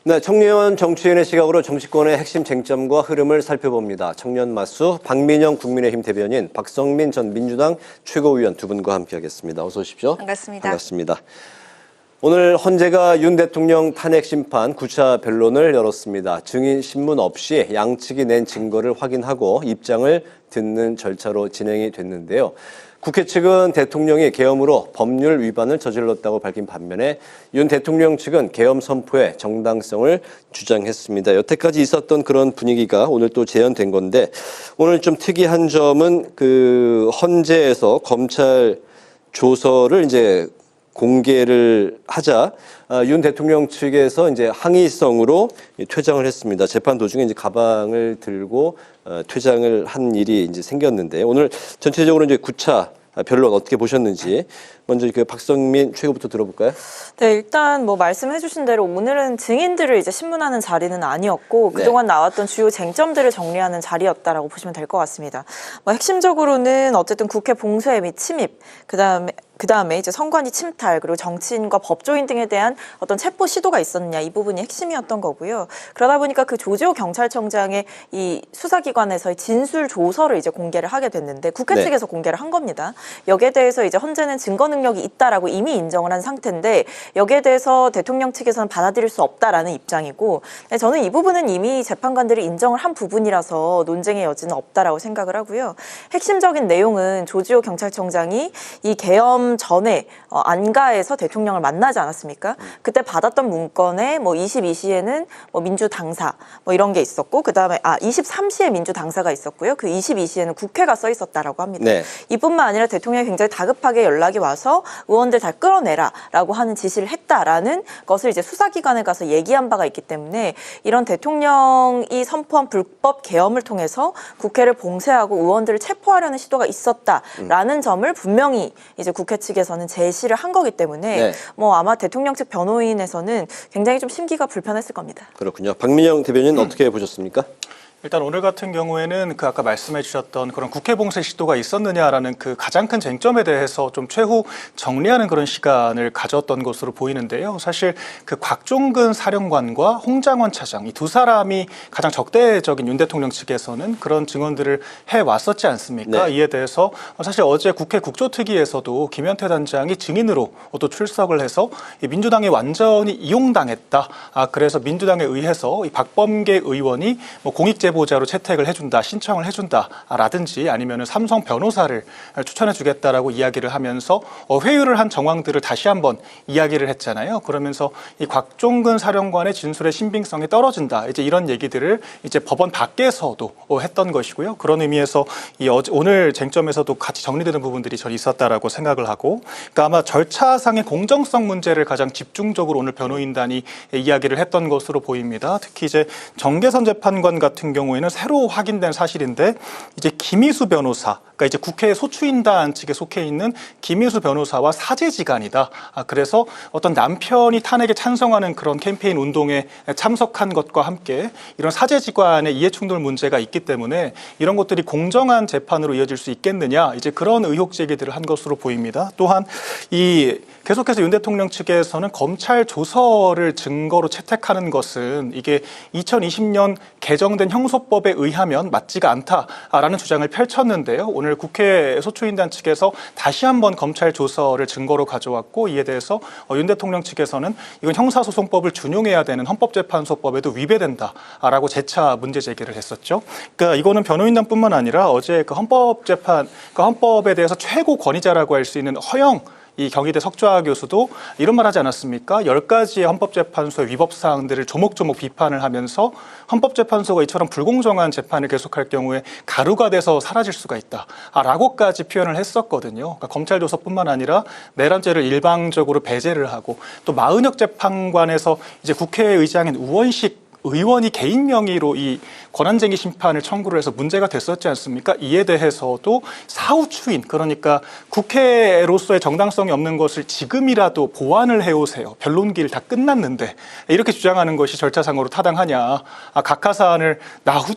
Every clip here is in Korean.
네, 청년 정치인의 시각으로 정치권의 핵심 쟁점과 흐름을 살펴봅니다. 청년마수 박민영 국민의힘 대변인, 박성민 전 민주당 최고위원 두 분과 함께하겠습니다. 어서 오십시오. 반갑습니다. 반갑습니다. 오늘 헌재가 윤 대통령 탄핵 심판 9차 변론을 열었습니다. 증인 신문 없이 양측이 낸 증거를 확인하고 입장을 듣는 절차로 진행이 됐는데요. 국회 측은 대통령이 계엄으로 법률 위반을 저질렀다고 밝힌 반면에 윤 대통령 측은 계엄 선포의 정당성을 주장했습니다. 여태까지 있었던 그런 분위기가 오늘 또 재현된 건데, 오늘 좀 특이한 점은 그 헌재에서 검찰 조서를 이제 공개를 하자 윤 대통령 측에서 이제 항의성으로 퇴장을 했습니다. 재판 도중에 이제 가방을 들고 퇴장을 한 일이 이제 생겼는데, 오늘 전체적으로 이제 9차 변론 어떻게 보셨는지 먼저 그 박성민 최고부터 들어볼까요? 네, 일단 뭐 말씀해주신 대로 오늘은 증인들을 이제 신문하는 자리는 아니었고 그동안 나왔던 주요 쟁점들을 정리하는 자리였다라고 보시면 될 것 같습니다. 뭐 핵심적으로는 어쨌든 국회 봉쇄 및 침입, 그다음에 이제 선관위 침탈, 그리고 정치인과 법조인 등에 대한 어떤 체포 시도가 있었느냐, 이 부분이 핵심이었던 거고요. 그러다 보니까 그 조지호 경찰청장의 이 수사기관에서의 진술 조서를 이제 공개를 하게 됐는데, 국회 측에서 공개를 한 겁니다. 여기에 대해서 이제 헌재는 증거 능력이 있다라고 이미 인정을 한 상태인데, 여기에 대해서 대통령 측에서는 받아들일 수 없다라는 입장이고, 저는 이 부분은 이미 재판관들이 인정을 한 부분이라서 논쟁의 여지는 없다라고 생각을 하고요. 핵심적인 내용은 조지호 경찰청장이 이 계엄 전에 안가에서 대통령을 만나지 않았습니까? 그때 받았던 문건에 뭐 22시에는 뭐 민주당사 뭐 이런 게 있었고, 그다음에 23시에 민주당사가 있었고요. 그 22시에는 국회가 써 있었다라고 합니다. 네. 이뿐만 아니라 대통령이 굉장히 다급하게 연락이 와서 의원들 다 끌어내라라고 하는 지시를 했다라는 것을 이제 수사기관에 가서 얘기한 바가 있기 때문에, 이런 대통령이 선포한 불법 계엄을 통해서 국회를 봉쇄하고 의원들을 체포하려는 시도가 있었다라는 점을 분명히 이제 국회 측에서는 제시를 한 거기 때문에 뭐 아마 대통령 측 변호인에서는 굉장히 좀 심기가 불편했을 겁니다. 그렇군요. 박민영 대변인 어떻게 보셨습니까? 일단 오늘 같은 경우에는 그 아까 말씀해 주셨던 그런 국회 봉쇄 시도가 있었느냐라는 그 가장 큰 쟁점에 대해서 좀 최후 정리하는 그런 시간을 가졌던 것으로 보이는데요. 사실 그 곽종근 사령관과 홍장원 차장, 이 두 사람이 가장 적대적인 윤 대통령 측에서는 그런 증언들을 해왔었지 않습니까? 이에 대해서 사실 어제 국회 국조특위에서도 김현태 단장이 증인으로 또 출석을 해서 민주당이 완전히 이용당했다. 그래서 민주당에 의해서 이 박범계 의원이 뭐 공익 제보자로 채택을 해준다, 신청을 해준다라든지 아니면은 삼성 변호사를 추천해주겠다라고 이야기를 하면서 회유를 한 정황들을 다시 한번 이야기를 했잖아요. 그러면서 이 곽종근 사령관의 진술의 신빙성이 떨어진다, 이제 이런 얘기들을 이제 법원 밖에서도 했던 것이고요. 그런 의미에서 이 오늘 쟁점에서도 같이 정리되는 부분들이 전 있었다라고 생각을 하고, 그러니까 아마 절차상의 공정성 문제를 가장 집중적으로 오늘 변호인단이 이야기를 했던 것으로 보입니다. 특히 이제 정계선 재판관 같은 경우에는 새로 확인된 사실인데, 이제 김희수 변호사, 그러니까 이제 국회 소추인단 측에 속해 있는 김희수 변호사와 사제지간이다. 그래서 어떤 남편이 탄핵에 찬성하는 그런 캠페인 운동에 참석한 것과 함께 이런 사제지간의 이해충돌 문제가 있기 때문에 이런 것들이 공정한 재판으로 이어질 수 있겠느냐, 이제 그런 의혹 제기들을 한 것으로 보입니다. 또한 이 계속해서 윤 대통령 측에서는 검찰 조서를 증거로 채택하는 것은 이게 2020년 개정된 형소법에 의하면 맞지가 않다라는 주장을 펼쳤는데요. 오늘 국회 소추인단 측에서 다시 한번 검찰 조서를 증거로 가져왔고, 이에 대해서 윤 대통령 측에서는 이건 형사소송법을 준용해야 되는 헌법재판소법에도 위배된다라고 재차 문제 제기를 했었죠. 그러니까 이거는 변호인단뿐만 아니라 어제 그 헌법에 대해서 최고 권위자라고 할 수 있는 허영 이 경희대 석좌 교수도 이런 말 하지 않았습니까? 10가지의 헌법재판소의 위법 사항들을 조목조목 비판을 하면서 헌법재판소가 이처럼 불공정한 재판을 계속할 경우에 가루가 돼서 사라질 수가 있다라고까지 표현을 했었거든요. 그러니까 검찰 조서뿐만 아니라 내란죄를 일방적으로 배제를 하고, 또 마은혁 재판관에서 이제 국회의장인 우원식 의원이 개인 명의로 이 권한쟁의 심판을 청구를 해서 문제가 됐었지 않습니까? 이에 대해서도 사후 추인, 그러니까 국회로서의 정당성이 없는 것을 지금이라도 보완을 해오세요, 변론기일 다 끝났는데, 이렇게 주장하는 것이 절차상으로 타당하냐, 각하사안을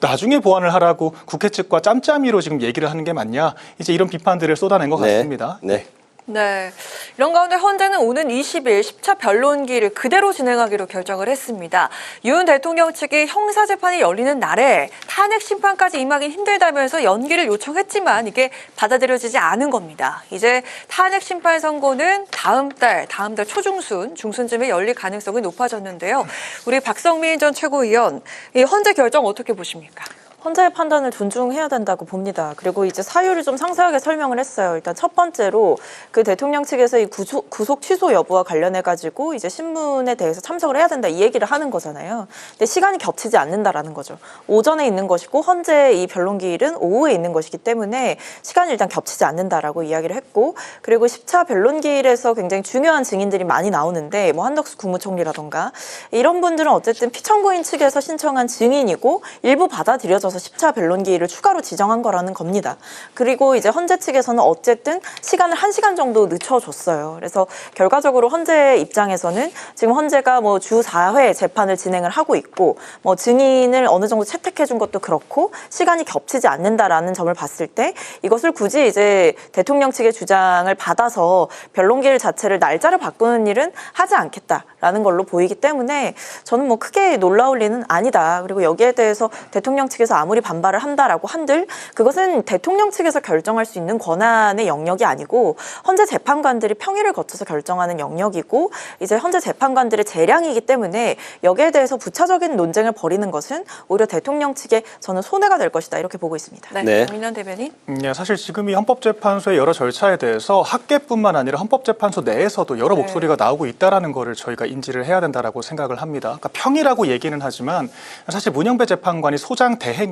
나중에 보완을 하라고 국회 측과 짬짬이로 지금 얘기를 하는 게 맞냐, 이제 이런 비판들을 쏟아낸 것 같습니다. 네. 네. 이런 가운데 헌재는 오는 20일 10차 변론기를 그대로 진행하기로 결정을 했습니다. 윤 대통령 측이 형사재판이 열리는 날에 탄핵 심판까지 임하긴 힘들다면서 연기를 요청했지만 이게 받아들여지지 않은 겁니다. 이제 탄핵 심판 선고는 다음 달 초중순, 중순쯤에 열릴 가능성이 높아졌는데요. 우리 박성민 전 최고위원, 이 헌재 결정 어떻게 보십니까? 헌재의 판단을 존중해야 된다고 봅니다. 그리고 이제 사유를 좀 상세하게 설명을 했어요. 일단 첫 번째로 그 대통령 측에서 이 구속 취소 여부와 관련해가지고 이제 신문에 대해서 참석을 해야 된다 이 얘기를 하는 거잖아요. 근데 시간이 겹치지 않는다라는 거죠. 오전에 있는 것이고 헌재 이 변론기일은 오후에 있는 것이기 때문에 시간이 일단 겹치지 않는다라고 이야기를 했고, 그리고 10차 변론기일에서 굉장히 중요한 증인들이 많이 나오는데 뭐 한덕수 국무총리라던가 이런 분들은 어쨌든 피청구인 측에서 신청한 증인이고 일부 받아들여져서 10차 변론기일을 추가로 지정한 거라는 겁니다. 그리고 이제 헌재 측에서는 어쨌든 시간을 1시간 정도 늦춰줬어요. 그래서 결과적으로 헌재 입장에서는 지금 헌재가 뭐 주 4회 재판을 진행을 하고 있고 뭐 증인을 어느 정도 채택해 준 것도 그렇고 시간이 겹치지 않는다라는 점을 봤을 때 이것을 굳이 이제 대통령 측의 주장을 받아서 변론기일 자체를 날짜를 바꾸는 일은 하지 않겠다라는 걸로 보이기 때문에 저는 뭐 크게 놀라울 일은 아니다. 그리고 여기에 대해서 대통령 측에서 아무리 반발을 한다라고 한들 그것은 대통령 측에서 결정할 수 있는 권한의 영역이 아니고 헌재 재판관들이 평의를 거쳐서 결정하는 영역이고 이제 헌재 재판관들의 재량이기 때문에 여기에 대해서 부차적인 논쟁을 벌이는 것은 오히려 대통령 측에 저는 손해가 될 것이다 이렇게 보고 있습니다. 네, 민현 대변인. 네, 사실 지금 이 헌법재판소의 여러 절차에 대해서 학계뿐만 아니라 헌법재판소 내에서도 여러 목소리가 나오고 있다라는 거를 저희가 인지를 해야 된다라고 생각을 합니다. 그러니까 평이라고 얘기는 하지만 사실 문영배 재판관이 소장 대행이고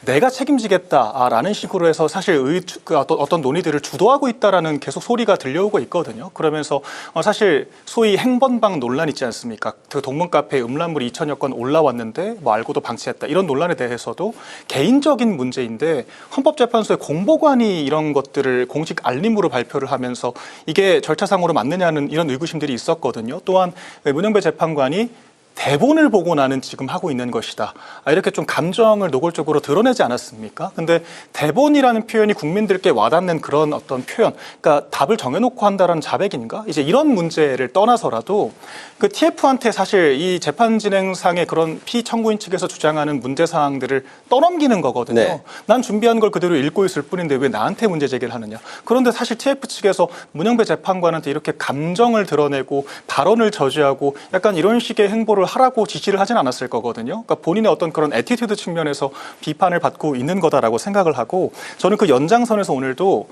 내가 책임지겠다라는 식으로 해서 사실 어떤 논의들을 주도하고 있다라는 계속 소리가 들려오고 있거든요. 그러면서 사실 소위 행번방 논란 있지 않습니까? 그 동문카페에 음란물이 2,000여 건 올라왔는데 뭐 알고도 방치했다 이런 논란에 대해서도 개인적인 문제인데 헌법재판소의 공보관이 이런 것들을 공식 알림으로 발표를 하면서 이게 절차상으로 맞느냐는 이런 의구심들이 있었거든요. 또한 문영배 재판관이 대본을 보고 나는 지금 하고 있는 것이다. 이렇게 좀 감정을 노골적으로 드러내지 않았습니까? 근데 대본이라는 표현이 국민들께 와닿는 그런 어떤 표현, 그러니까 답을 정해놓고 한다는 자백인가? 이제 이런 문제를 떠나서라도 그 TF한테 사실 이 재판 진행상의 그런 피청구인 측에서 주장하는 문제 사항들을 떠넘기는 거거든요. 네. 난 준비한 걸 그대로 읽고 있을 뿐인데 왜 나한테 문제 제기를 하느냐? 그런데 사실 TF 측에서 문영배 재판관한테 이렇게 감정을 드러내고 발언을 저지하고 약간 이런 식의 행보를 하라고 지시를 하진 않았을 거거든요. 그러니까 본인의 어떤 그런 애티튜드 측면에서 비판을 받고 있는 거다라고 생각을 하고 저는 그 연장선에서 오늘도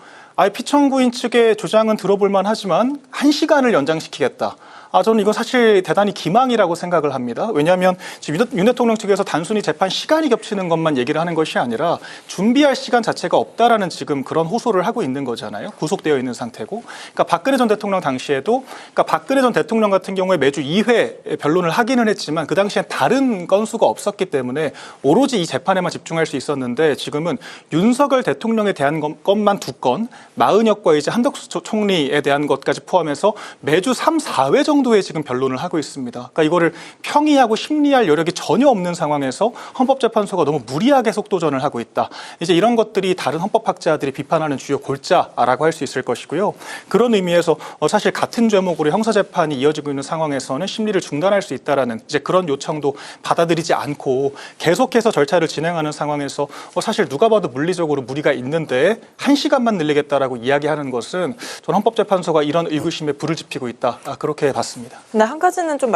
피청구인 측의 주장은 들어볼 만하지만 1시간을 연장시키겠다. 저는 이건 사실 대단히 기망이라고 생각을 합니다. 왜냐하면 지금 윤 대통령 측에서 단순히 재판 시간이 겹치는 것만 얘기를 하는 것이 아니라 준비할 시간 자체가 없다라는 지금 그런 호소를 하고 있는 거잖아요. 구속되어 있는 상태고. 그러니까 박근혜 전 대통령 당시에도 그러니까 박근혜 전 대통령 같은 경우에 매주 2회 변론을 하기는 했지만 그 당시엔 다른 건수가 없었기 때문에 오로지 이 재판에만 집중할 수 있었는데 지금은 윤석열 대통령에 대한 것만 2건, 마은혁과 이제 한덕수 총리에 대한 것까지 포함해서 매주 3, 4회 정도의 지금 변론을 하고 있습니다. 그러니까 이거를 평의하고 심리할 여력이 전혀 없는 상황에서 헌법재판소가 너무 무리하게 속도전을 하고 있다. 이제 이런 것들이 다른 헌법학자들이 비판하는 주요 골자라고 할 수 있을 것이고요. 그런 의미에서 사실 같은 제목으로 형사재판이 이어지고 있는 상황에서는 심리를 중단할 수 있다라는 이제 그런 요청도 받아들이지 않고 계속해서 절차를 진행하는 상황에서 사실 누가 봐도 물리적으로 무리가 있는데 1시간만 늘리겠다라고 이야기하는 것은 전 헌법재판소가 이런 의구심에 불을 지피고 있다. 그렇게 봤습니다. 근데 한 가지는 좀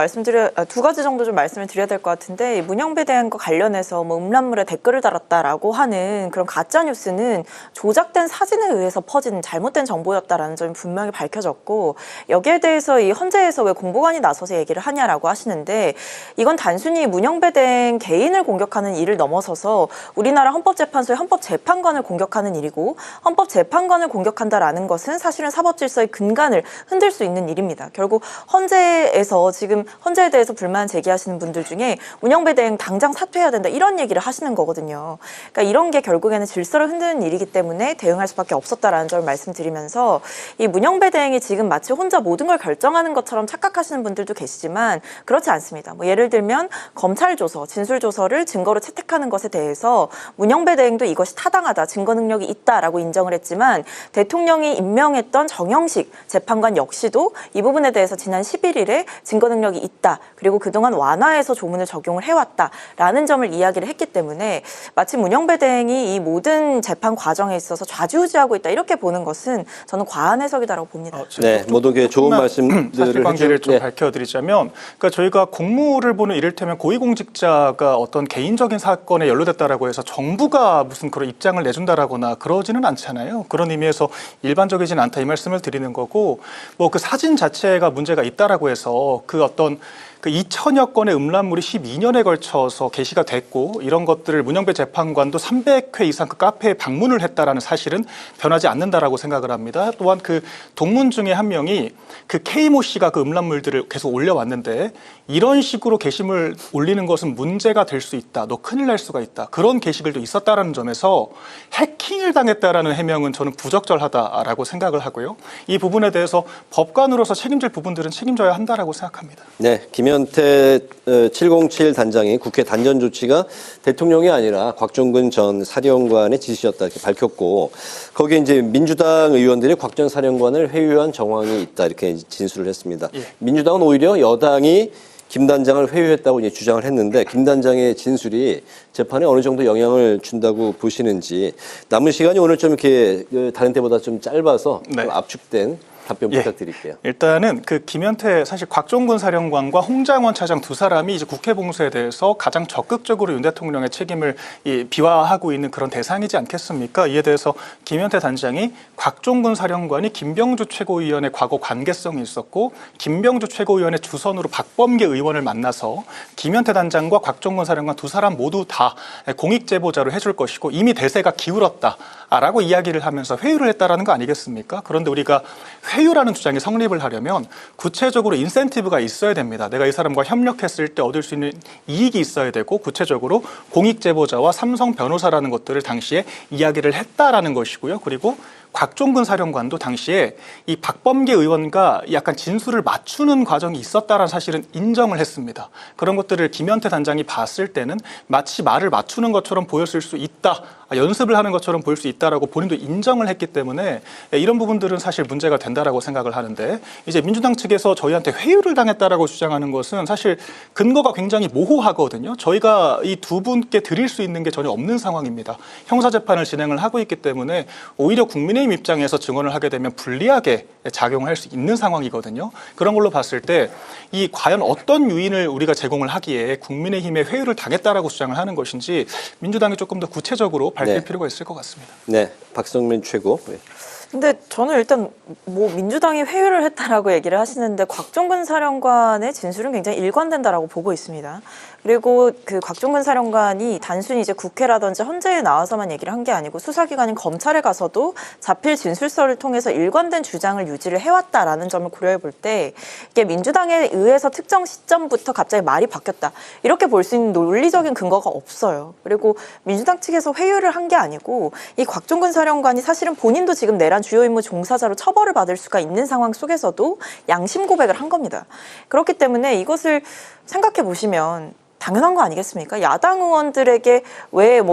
두 가지 정도 좀 말씀을 드려야 될 것 같은데 문영배 대행과 관련해서 뭐 음란물에 댓글을 달았다라고 하는 그런 가짜 뉴스는 조작된 사진에 의해서 퍼진 잘못된 정보였다라는 점이 분명히 밝혀졌고 여기에 대해서 이 헌재에서 왜 공보관이 나서서 얘기를 하냐라고 하시는데 이건 단순히 문영배 대행 개인을 공격하는 일을 넘어서서 우리나라 헌법재판소의 헌법재판관을 공격하는 일이고 헌법재판관을 공격한다라는 것은 사실은 사법질서의 근간을 흔들 수 있는 일입니다. 결국 헌재에서 지금 헌재에 대해서 불만 제기하시는 분들 중에 문영배 대행 당장 사퇴해야 된다 이런 얘기를 하시는 거거든요. 그러니까 이런 게 결국에는 질서를 흔드는 일이기 때문에 대응할 수밖에 없었다라는 점을 말씀드리면서 이 문영배 대행이 지금 마치 혼자 모든 걸 결정하는 것처럼 착각하시는 분들도 계시지만 그렇지 않습니다. 뭐 예를 들면 검찰 조서, 진술 조서를 증거로 채택하는 것에 대해서 문영배 대행도 이것이 타당하다, 증거 능력이 있다라고 인정을 했지만 대통령이 임명했던 정영식 재판관 역시도 이 부분에 대해서 지난 11일에 증거 능력이 있다. 그리고 그동안 완화해서 조문을 적용을 해왔다라는 점을 이야기를 했기 때문에 마치 문영배 대행이 이 모든 재판 과정에 있어서 좌지우지하고 있다 이렇게 보는 것은 저는 과한 해석이다라고 봅니다. 네, 모두 좋은 말씀들을 사실관계를 좀 네. 밝혀드리자면, 그러니까 저희가 공무를 보는 이를테면 고위공직자가 어떤 개인적인 사건에 연루됐다라고 해서 정부가 무슨 그런 입장을 내준다라거나 그러지는 않잖아요. 그런 의미에서 일반적이진 않다 이 말씀을 드리는 거고, 뭐 그 사진 자체가 문제가 있다라고 해서 그 어떤 그 2천여 건의 음란물이 12년에 걸쳐서 게시가 됐고 이런 것들을 문영배 재판관도 300회 이상 그 카페에 방문을 했다라는 사실은 변하지 않는다라고 생각을 합니다. 또한 그 동문 중에 한 명이 그 K모 씨가 그 음란물들을 계속 올려왔는데 이런 식으로 게시물 올리는 것은 문제가 될 수 있다. 너 큰일 날 수가 있다. 그런 게시글도 있었다라는 점에서 해킹을 당했다라는 해명은 저는 부적절하다라고 생각을 하고요. 이 부분에 대해서 법관으로서 책임질 부분들은 책임져야 한다라고 생각합니다. 네, 김현태 707 단장이 국회 단전 조치가 대통령이 아니라 곽종근 전 사령관의 지시였다 이렇게 밝혔고 거기에 이제 민주당 의원들이 곽 전 사령관을 회유한 정황이 있다 이렇게 진술을 했습니다. 예. 민주당은 오히려 여당이 김 단장을 회유했다고 이제 주장을 했는데 김 단장의 진술이 재판에 어느 정도 영향을 준다고 보시는지 남은 시간이 오늘 좀 이렇게 다른 때보다 좀 짧아서 네. 좀 압축된 답변 예. 부탁드릴게요. 일단은 그 김현태 사실 곽종근 사령관과 홍장원 차장 두 사람이 이제 국회 봉쇄에 대해서 가장 적극적으로 윤 대통령의 책임을 비화하고 있는 그런 대상이지 않겠습니까? 이에 대해서 김현태 단장이 곽종근 사령관이 김병주 최고위원의 과거 관계성이 있었고 김병주 최고위원의 주선으로 박범계 의원을 만나서 김현태 단장과 곽종근 사령관 두 사람 모두 다 공익 제보자로 해줄 것이고 이미 대세가 기울었다라고 이야기를 하면서 회유를 했다라는 거 아니겠습니까? 그런데 우리가 회유라는 주장이 성립을 하려면 구체적으로 인센티브가 있어야 됩니다. 내가 이 사람과 협력했을 때 얻을 수 있는 이익이 있어야 되고 구체적으로 공익제보자와 삼성 변호사라는 것들을 당시에 이야기를 했다라는 것이고요. 그리고 곽종근 사령관도 당시에 이 박범계 의원과 약간 진술을 맞추는 과정이 있었다라는 사실은 인정을 했습니다. 그런 것들을 김현태 단장이 봤을 때는 마치 말을 맞추는 것처럼 보였을 수 있다. 연습을 하는 것처럼 보일 수 있다라고 본인도 인정을 했기 때문에 이런 부분들은 사실 문제가 된다라고 생각을 하는데 이제 민주당 측에서 저희한테 회유를 당했다라고 주장하는 것은 사실 근거가 굉장히 모호하거든요. 저희가 이 두 분께 드릴 수 있는 게 전혀 없는 상황입니다. 형사재판을 진행을 하고 있기 때문에 오히려 국민의힘 입장에서 증언을 하게 되면 불리하게 작용할 수 있는 상황이거든요. 그런 걸로 봤을 때 이 과연 어떤 요인을 우리가 제공을 하기에 국민의힘의 회유를 당했다라고 주장을 하는 것인지 민주당이 조금 더 구체적으로 밝힐 네. 필요가 있을 것 같습니다. 네, 박성민 최고. 네. 근데 저는 일단 뭐 민주당이 회유를 했다라고 얘기를 하시는데 곽종근 사령관의 진술은 굉장히 일관된다라고 보고 있습니다. 그리고 그 곽종근 사령관이 단순히 이제 국회라든지 헌재에 나와서만 얘기를 한 게 아니고 수사기관인 검찰에 가서도 자필 진술서를 통해서 일관된 주장을 유지를 해왔다라는 점을 고려해 볼 때 이게 민주당에 의해서 특정 시점부터 갑자기 말이 바뀌었다 이렇게 볼 수 있는 논리적인 근거가 없어요. 그리고 민주당 측에서 회유를 한 게 아니고 이 곽종근 사령관이 사실은 본인도 지금 내란 주요 임무 종사자로 처벌을 받을 수가 있는 상황 속에서도 양심 고백을 한 겁니다. 그렇기 때문에 이것을 생각해 보시면 당연한 거 아니겠습니까? 야당 의원들에게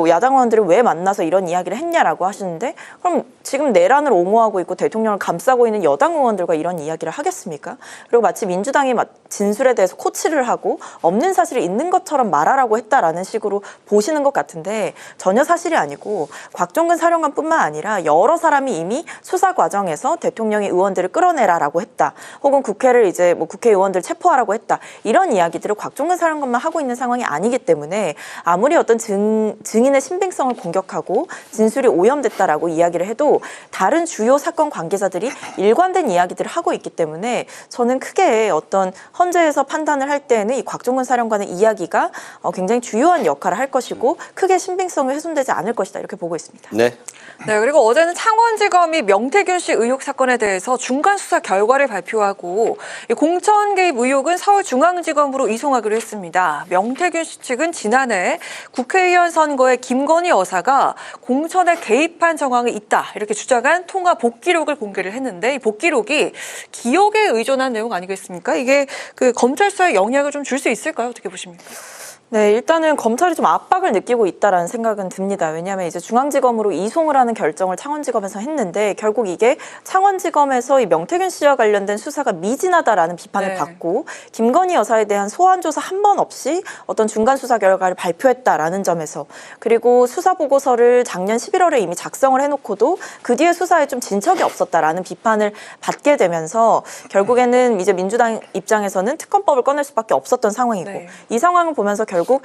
야당 의원들을 왜 만나서 이런 이야기를 했냐라고 하시는데 그럼 지금 내란을 옹호하고 있고 대통령을 감싸고 있는 여당 의원들과 이런 이야기를 하겠습니까? 그리고 마치 민주당이 진술에 대해서 코치를 하고 없는 사실이 있는 것처럼 말하라고 했다라는 식으로 보시는 것 같은데 전혀 사실이 아니고 곽종근 사령관뿐만 아니라 여러 사람이 이미 수사 과정에서 대통령이 의원들을 끌어내라라고 했다. 혹은 국회를 이제 국회의원들 체포하라고 했다. 이런 이야기들을 곽종근 사령관만 하고 있는 상황 상황이 아니기 때문에 아무리 어떤 증인의 신빙성을 공격하고 진술이 오염됐다라고 이야기를 해도 다른 주요 사건 관계자들이 일관된 이야기들을 하고 있기 때문에 저는 크게 어떤 헌재에서 판단을 할 때에는 이 곽종근 사령관의 이야기가 굉장히 주요한 역할을 할 것이고 크게 신빙성이 훼손되지 않을 것이다 이렇게 보고 있습니다. 네. 네, 그리고 어제는 창원지검이 명태균 씨 의혹 사건에 대해서 중간 수사 결과를 발표하고 이 공천 개입 의혹은 서울중앙지검으로 이송하기로 했습니다. 명태균 씨 측은 지난해 국회의원 선거에 김건희 여사가 공천에 개입한 정황이 있다 이렇게 주장한 통화 복기록을 공개를 했는데 이 복기록이 기억에 의존한 내용 아니겠습니까? 이게 그 검찰 수사에 영향을 좀 줄 수 있을까요? 어떻게 보십니까? 네, 일단은 검찰이 좀 압박을 느끼고 있다라는 생각은 듭니다. 왜냐하면 이제 중앙지검으로 이송을 하는 결정을 창원지검에서 했는데 결국 이게 창원지검에서 이 명태균 씨와 관련된 수사가 미진하다라는 비판을 네. 받고 김건희 여사에 대한 소환 조사 한 번 없이 어떤 중간 수사 결과를 발표했다라는 점에서 그리고 수사 보고서를 작년 11월에 이미 작성을 해놓고도 그 뒤에 수사에 좀 진척이 없었다라는 비판을 받게 되면서 결국에는 이제 민주당 입장에서는 특검법을 꺼낼 수밖에 없었던 상황이고 네. 이 상황을 보면서 결국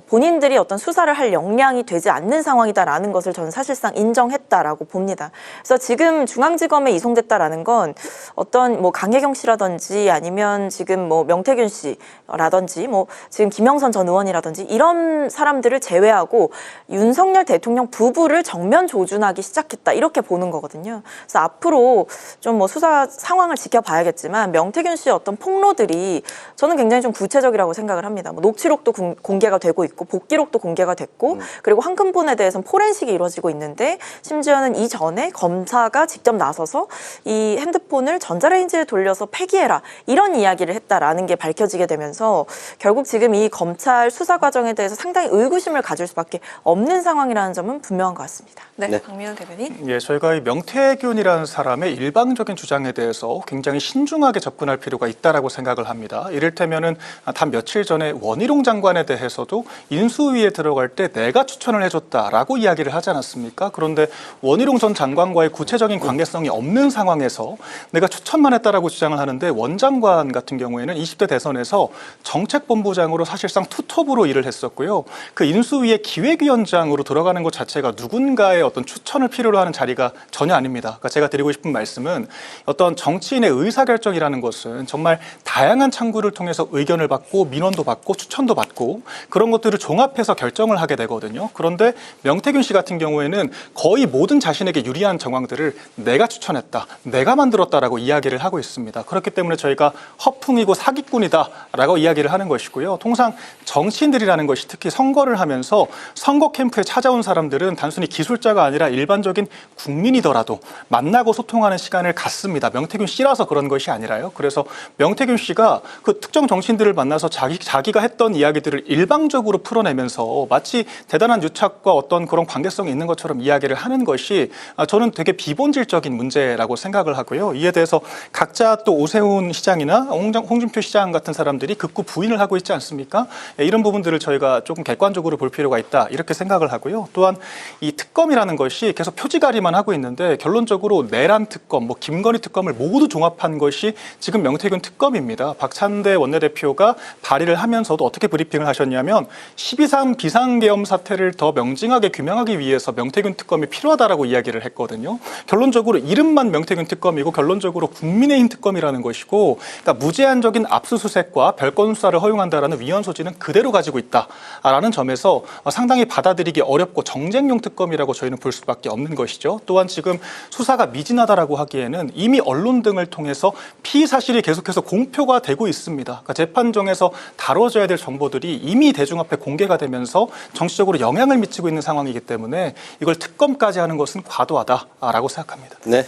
본인들이 어떤 수사를 할 역량이 되지 않는 상황이다라는 것을 저는 사실상 인정했다라고 봅니다. 그래서 지금 중앙지검에 이송됐다라는 건 어떤 뭐 강혜경 씨라든지 아니면 지금 뭐 명태균 씨라든지 뭐 지금 김영선 전 의원이라든지 이런 사람들을 제외하고 윤석열 대통령 부부를 정면 조준하기 시작했다 이렇게 보는 거거든요. 그래서 앞으로 좀 뭐 수사 상황을 지켜봐야겠지만 명태균 씨의 어떤 폭로들이 저는 굉장히 좀 구체적이라고 생각을 합니다. 뭐 녹취록도 공개가 되고 있고 복기록도 공개가 됐고 그리고 한금폰에 대해서는 포렌식이 이루어지고 있는데 심지어는 이전에 검사가 직접 나서서 이 핸드폰을 전자레인지에 돌려서 폐기해라 이런 이야기를 했다라는 게 밝혀지게 되면서 결국 지금 이 검찰 수사 과정에 대해서 상당히 의구심을 가질 수밖에 없는 상황이라는 점은 분명한 것 같습니다. 네, 네. 박민현 대변인. 예, 저희가 이 명태균이라는 사람의 일방적인 주장에 대해서 굉장히 신중하게 접근할 필요가 있다라고 생각을 합니다. 이를테면은 단 며칠 전에 원희룡 장관에 대해서도 인수위에 들어갈 때 내가 추천을 해줬다라고 이야기를 하지 않았습니까? 그런데 원희룡 전 장관과의 구체적인 관계성이 없는 상황에서 내가 추천만 했다라고 주장을 하는데 원 장관 같은 경우에는 20대 대선에서 정책본부장으로 사실상 투톱으로 일을 했었고요. 그 인수위의 기획위원장으로 들어가는 것 자체가 누군가의 어떤 추천을 필요로 하는 자리가 전혀 아닙니다. 그러니까 제가 드리고 싶은 말씀은 어떤 정치인의 의사결정이라는 것은 정말 다양한 창구를 통해서 의견을 받고 민원도 받고 추천도 받고 그런 것들을 종합해서 결정을 하게 되거든요. 그런데 명태균 씨 같은 경우에는 거의 모든 자신에게 유리한 정황들을 내가 추천했다, 내가 만들었다라고 이야기를 하고 있습니다. 그렇기 때문에 저희가 허풍이고 사기꾼이다라고 이야기를 하는 것이고요. 통상 정치인들이라는 것이 특히 선거를 하면서 선거 캠프에 찾아온 사람들은 단순히 기술자가 아니라 일반적인 국민이더라도 만나고 소통하는 시간을 갖습니다. 명태균 씨라서 그런 것이 아니라요. 그래서 명태균 씨가 그 특정 정치인들을 만나서 자기가 했던 이야기들을 일방적으로 풀어내면서 마치 대단한 유착과 어떤 그런 관계성이 있는 것처럼 이야기를 하는 것이 저는 되게 비본질적인 문제라고 생각을 하고요. 이에 대해서 각자 또 오세훈 시장이나 홍준표 시장 같은 사람들이 극구 부인을 하고 있지 않습니까? 이런 부분들을 저희가 조금 객관적으로 볼 필요가 있다 이렇게 생각을 하고요. 또한 이 특검이라는 것이 계속 표지가리만 하고 있는데 결론적으로 내란 특검, 뭐 김건희 특검을 모두 종합한 것이 지금 명태균 특검입니다. 박찬대 원내대표가 발의를 하면서도 어떻게 브리핑을 하셨냐면 12.3 비상계엄 사태를 더 명징하게 규명하기 위해서 명태균 특검이 필요하다라고 이야기를 했거든요. 결론적으로 이름만 명태균 특검이고 결론적으로 국민의힘 특검이라는 것이고 그러니까 무제한적인 압수수색과 별건 수사를 허용한다라는 위헌 소지는 그대로 가지고 있다라는 점에서 상당히 받아들이기 어렵고 정쟁용 특검이라고 저희는 볼 수밖에 없는 것이죠. 또한 지금 수사가 미진하다라고 하기에는 이미 언론 등을 통해서 피의 사실이 계속해서 공표가 되고 있습니다. 그러니까 재판정에서 다뤄져야 될 정보들이 이미 대중 앞에 공개가 되면서 정치적으로 영향을 미치고 있는 상황이기 때문에 이걸 특검까지 하는 것은 과도하다라고 생각합니다. 네.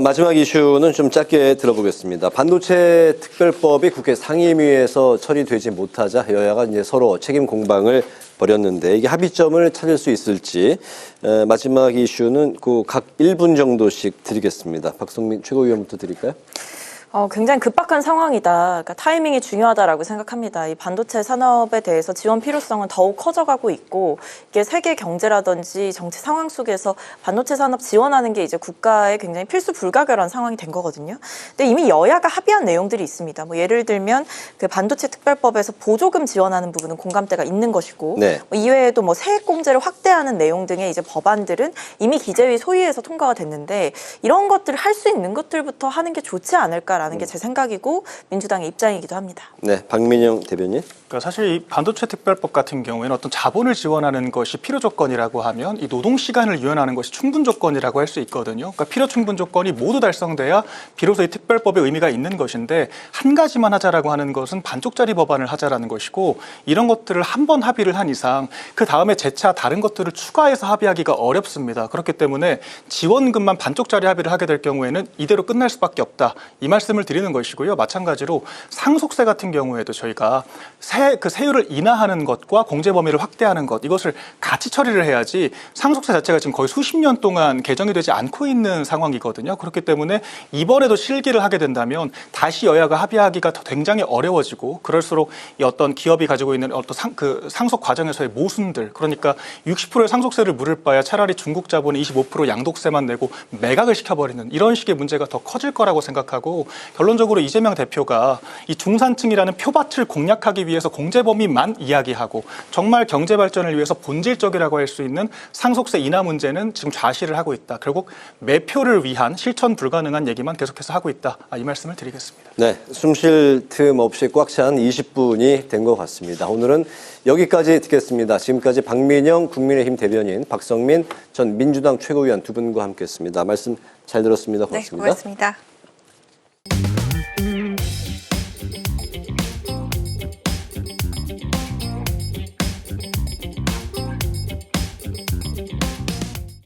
마지막 이슈는 좀 짧게 들어보겠습니다. 반도체 특별법이 국회 상임위에서 처리되지 못하자 여야가 이제 서로 책임 공방을 벌였는데 이게 합의점을 찾을 수 있을지 마지막 이슈는 그 각 1분 정도씩 드리겠습니다. 박성민 최고위원부터 드릴까요? 굉장히 급박한 상황이다. 그러니까 타이밍이 중요하다라고 생각합니다. 이 반도체 산업에 대해서 지원 필요성은 더욱 커져가고 있고 이게 세계 경제라든지 정치 상황 속에서 반도체 산업 지원하는 게 이제 국가의 굉장히 필수 불가결한 상황이 된 거거든요. 근데 이미 여야가 합의한 내용들이 있습니다. 뭐 예를 들면 그 반도체 특별법에서 보조금 지원하는 부분은 공감대가 있는 것이고 네. 뭐 이외에도 뭐 세액 공제를 확대하는 내용 등의 이제 법안들은 이미 기재위 소위에서 통과가 됐는데 이런 것들을 할 수 있는 것들부터 하는 게 좋지 않을까라는 게 제 생각이고 민주당의 입장이기도 합니다. 네, 박민영 대변인. 그러니까 사실 이 반도체 특별법 같은 경우에는 어떤 자본을 지원하는 것이 필요 조건이라고 하면 이 노동 시간을 유연하는 것이 충분 조건이라고 할 수 있거든요. 그러니까 필요 충분 조건이 모두 달성돼야 비로소 이 특별법의 의미가 있는 것인데 한 가지만 하자라고 하는 것은 반쪽짜리 법안을 하자라는 것이고 이런 것들을 한 번 합의를 한 이상 그 다음에 재차 다른 것들을 추가해서 합의하기가 어렵습니다. 그렇기 때문에 지원금만 반쪽짜리 합의를 하게 될 경우에는 이대로 끝날 수밖에 없다. 이 말씀을 드리는 것이고요. 마찬가지로 상속세 같은 경우에도 저희가 그 세율을 인하하는 것과 공제 범위를 확대하는 것 이것을 같이 처리를 해야지 상속세 자체가 지금 거의 수십 년 동안 개정이 되지 않고 있는 상황이거든요. 그렇기 때문에 이번에도 실기를 하게 된다면 다시 여야가 합의하기가 굉장히 어려워지고 그럴수록 이 어떤 기업이 가지고 있는 어떤 상속 과정에서의 모순들 그러니까 60%의 상속세를 물을 바야 차라리 중국 자본이 25% 양도세만 내고 매각을 시켜버리는 이런 식의 문제가 더 커질 거라고 생각하고 결론적으로 이재명 대표가 이 중산층이라는 표밭을 공략하기 위해서 공제 범위만 이야기하고 정말 경제 발전을 위해서 본질적이라고 할 수 있는 상속세 인하 문제는 지금 좌시를 하고 있다. 결국 매표를 위한 실천 불가능한 얘기만 계속해서 하고 있다. 이 말씀을 드리겠습니다. 네, 숨 쉴 틈 없이 꽉 찬 20분이 된 것 같습니다. 오늘은 여기까지 듣겠습니다. 지금까지 박민영 국민의힘 대변인, 박성민 전 민주당 최고위원 두 분과 함께했습니다. 말씀 잘 들었습니다. 고맙습니다. 네, 고맙습니다.